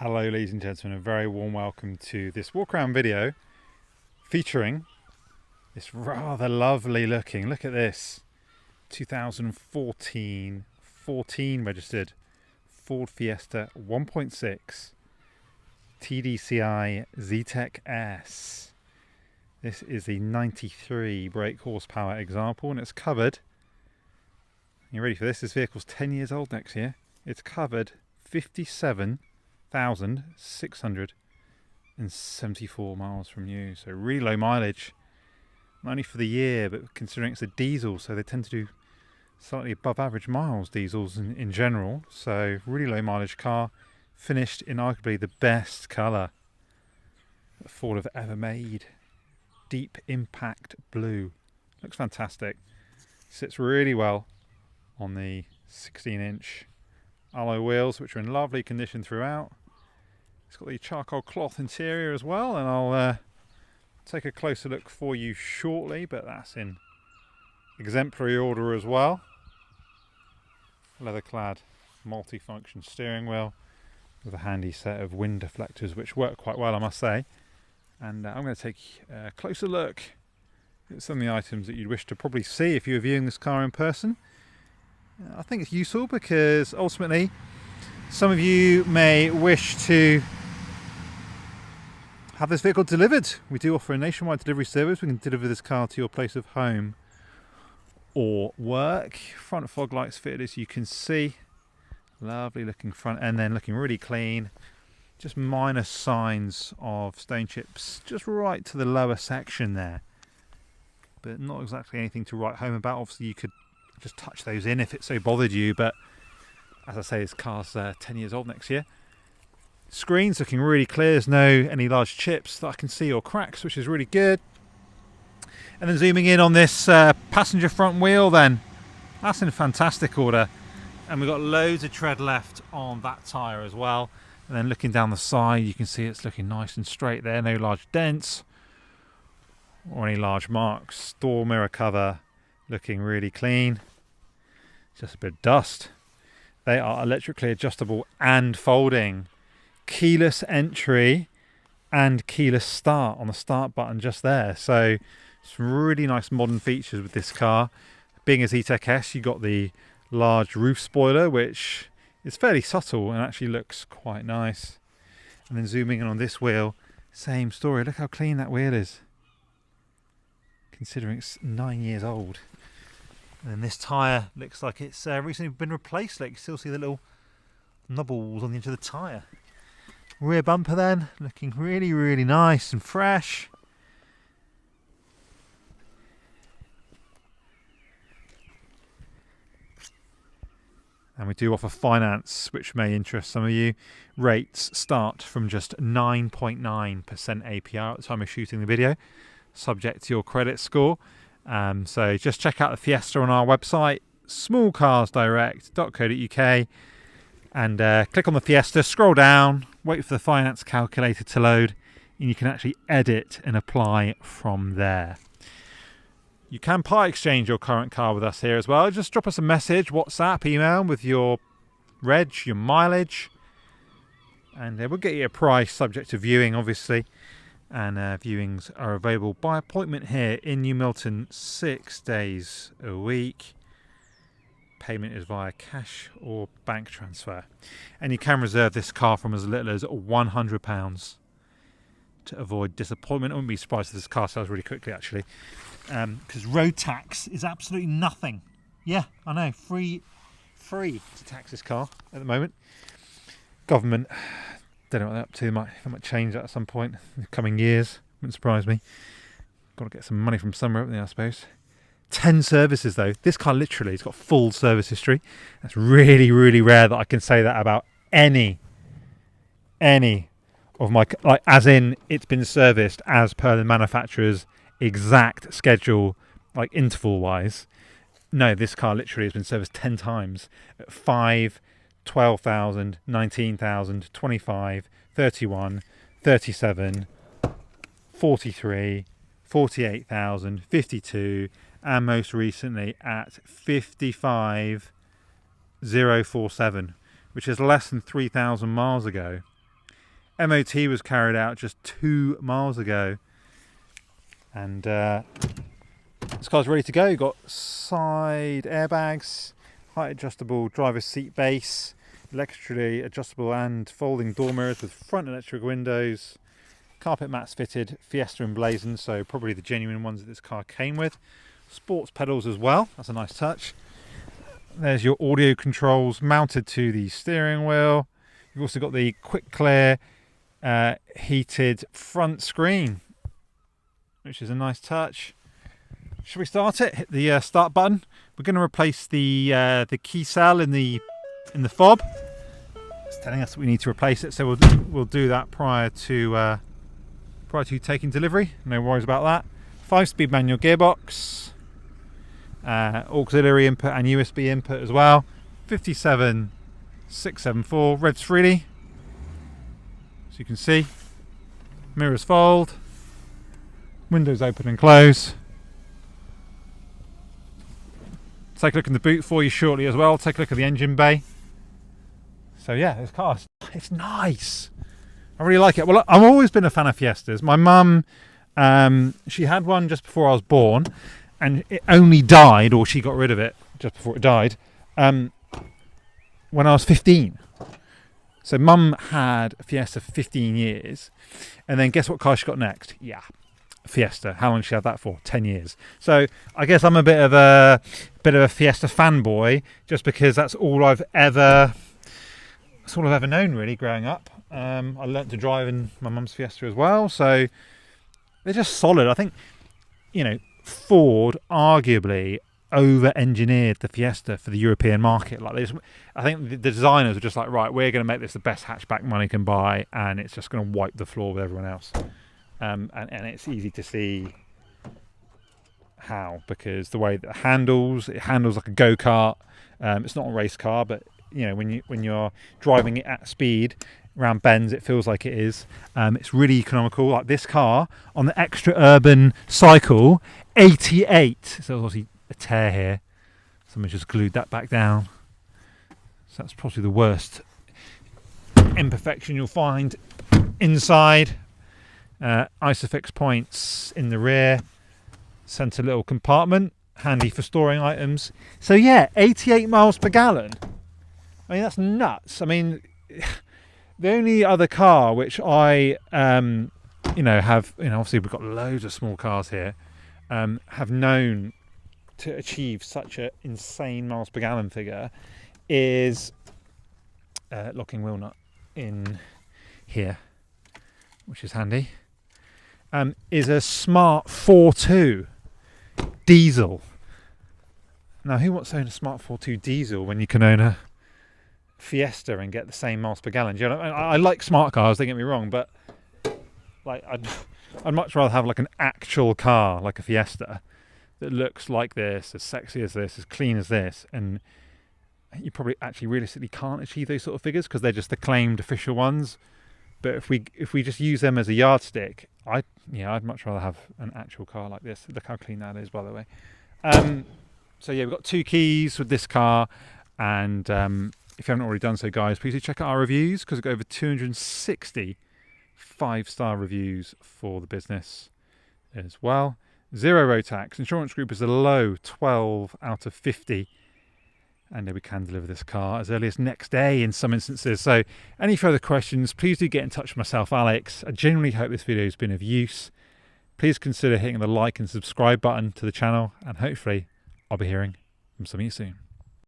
Hello ladies and gentlemen, a very warm welcome to this walk around video featuring this rather lovely looking, look at this, 2014 registered Ford Fiesta 1.6 TDCi Zetec S. This is the 93 brake horsepower example and it's covered, you ready for this? This vehicle's 10 years old next year. It's covered 57,674 miles from new, so really low mileage, not only for the year but considering it's a diesel, so they tend to do slightly above average miles, diesels in general. So really low mileage car, finished in arguably the best colour that Ford have ever made, deep impact blue. Looks fantastic, sits really well on the 16-inch alloy wheels, which are in lovely condition throughout. It's got the charcoal cloth interior as well, and I'll take a closer look for you shortly, but that's in exemplary order as well. Leather clad multi-function steering wheel with a handy set of wind deflectors which work quite well, I must say. And I'm going to take a closer look at some of the items that you'd wish to probably see if you were viewing this car in person. I think it's useful because ultimately some of you may wish to have this vehicle delivered. We do offer a nationwide delivery service. We can deliver this car to your place of home or work. Front fog lights fitted, as you can see. Lovely looking front end then, looking really clean. Just minor signs of stone chips just right to the lower section there, but not exactly anything to write home about. Obviously you could just touch those in if it so bothered you, but as I say, this car's 10 years old next year. Screen's looking really clear, there's no any large chips that I can see or cracks, which is really good. And then zooming in on this passenger front wheel then, that's in fantastic order, and we've got loads of tread left on that tyre as well. And then looking down the side, you can see it's looking nice and straight there, no large dents or any large marks. Door mirror cover looking really clean, just a bit of dust. They are electrically adjustable and folding, keyless entry and keyless start on the start button just there. So some really nice modern features with this car. Being a Zetec S, you got the large roof spoiler, which is fairly subtle and actually looks quite nice. And then zooming in on this wheel, same story. Look how clean that wheel is, considering it's 9 years old. And then this tyre looks like it's recently been replaced. Like you still see the little knobbles on the edge of the tyre. Rear bumper then, looking really, really nice and fresh. And we do offer finance, which may interest some of you. Rates start from just 9.9% APR at the time of shooting the video, subject to your credit score. So just check out the Fiesta on our website, smallcarsdirect.co.uk, and click on the Fiesta, scroll down, wait for the finance calculator to load, and you can actually edit and apply from there. You can part exchange your current car with us here as well. Just drop us a message, WhatsApp, email with your reg, your mileage, and we'll get you a price subject to viewing, obviously. And viewings are available by appointment here in New Milton 6 days a week. Payment is via cash or bank transfer. And you can reserve this car from as little as £100 to avoid disappointment. I wouldn't be surprised if this car sells really quickly, actually, because road tax is absolutely nothing. Yeah, I know, free to tax this car at the moment. Government, don't know what they're up to. They might change that at some point in the coming years. Wouldn't surprise me. Got to get some money from somewhere, haven't they, I suppose. 10 services though. This car literally has got full service history. That's really, really rare that I can say that about any of my, like, as in it's been serviced as per the manufacturer's exact schedule, like interval wise. No, this car literally has been serviced 10 times at 5, 12,000, 19,000, 25, 31, 37, 43, 48,000, 52, and most recently at 55,047, which is less than 3,000 miles ago. MOT was carried out just 2 miles ago, and this car's ready to go. Got side airbags, height adjustable driver's seat base, electrically adjustable and folding door mirrors with front electric windows, carpet mats fitted, Fiesta emblazoned, so probably the genuine ones that this car came with. Sports pedals as well, that's a nice touch. There's your audio controls mounted to the steering wheel. You've also got the quick clear heated front screen, which is a nice touch. Should we start it? Hit the start button. We're going to replace the key cell in the fob. It's telling us we need to replace it, so we'll do that prior to taking delivery. No worries about that. 5-speed manual gearbox, auxiliary input and USB input as well. 57674 revs freely. So you can see, mirrors fold, windows open and close. Take a look in the boot for you shortly as well. Take a look at the engine bay. So yeah, this car, it's nice. I really like it. Well, I've always been a fan of Fiestas. My mum, she had one just before I was born, and it only died, or she got rid of it just before it died, when I was 15. So mum had a Fiesta for 15 years, and then guess what car she got next? Yeah, Fiesta. How long did she have that for? 10 years. So I guess I'm a bit of a Fiesta fanboy, just because that's all I've ever known really growing up. I learnt to drive in my mum's Fiesta as well, so they're just solid. I think, Ford arguably over-engineered the Fiesta for the European market. I think the designers were just like, right, we're going to make this the best hatchback money can buy, and it's just going to wipe the floor with everyone else. And it's easy to see how, because the way that it handles like a go-kart. It's not a race car, but when you're driving it at speed around bends, it feels like it is. It's really economical. Like this car on the extra urban cycle, 88. So obviously a tear here. Someone just glued that back down. So that's probably the worst imperfection you'll find inside. Isofix points in the rear. Centre little compartment, handy for storing items. So yeah, 88 miles per gallon. I mean, that's nuts. I mean, the only other car which I, have, obviously we've got loads of small cars here, have known to achieve such an insane miles per gallon figure is locking wheel nut in here, which is handy, is a Smart 4.2 diesel. Now, who wants to own a Smart 4.2 diesel when you can own a Fiesta and get the same miles per gallon? I like smart cars, don't get me wrong, but like I'd much rather have like an actual car, like a Fiesta, that looks like this, as sexy as this, as clean as this, and you probably actually realistically can't achieve those sort of figures because they're just the claimed official ones. But if we just use them as a yardstick, I'd much rather have an actual car like this. Look how clean that is, by the way. So yeah, we've got 2 keys with this car, and if you haven't already done so, guys, please do check out our reviews, because we've got over 260 5-star reviews for the business as well. 0 road tax. Insurance group is a low 12 out of 50. And we can deliver this car as early as next day in some instances. So any further questions, please do get in touch with myself, Alex. I genuinely hope this video has been of use. Please consider hitting the like and subscribe button to the channel, and hopefully I'll be hearing from some of you soon.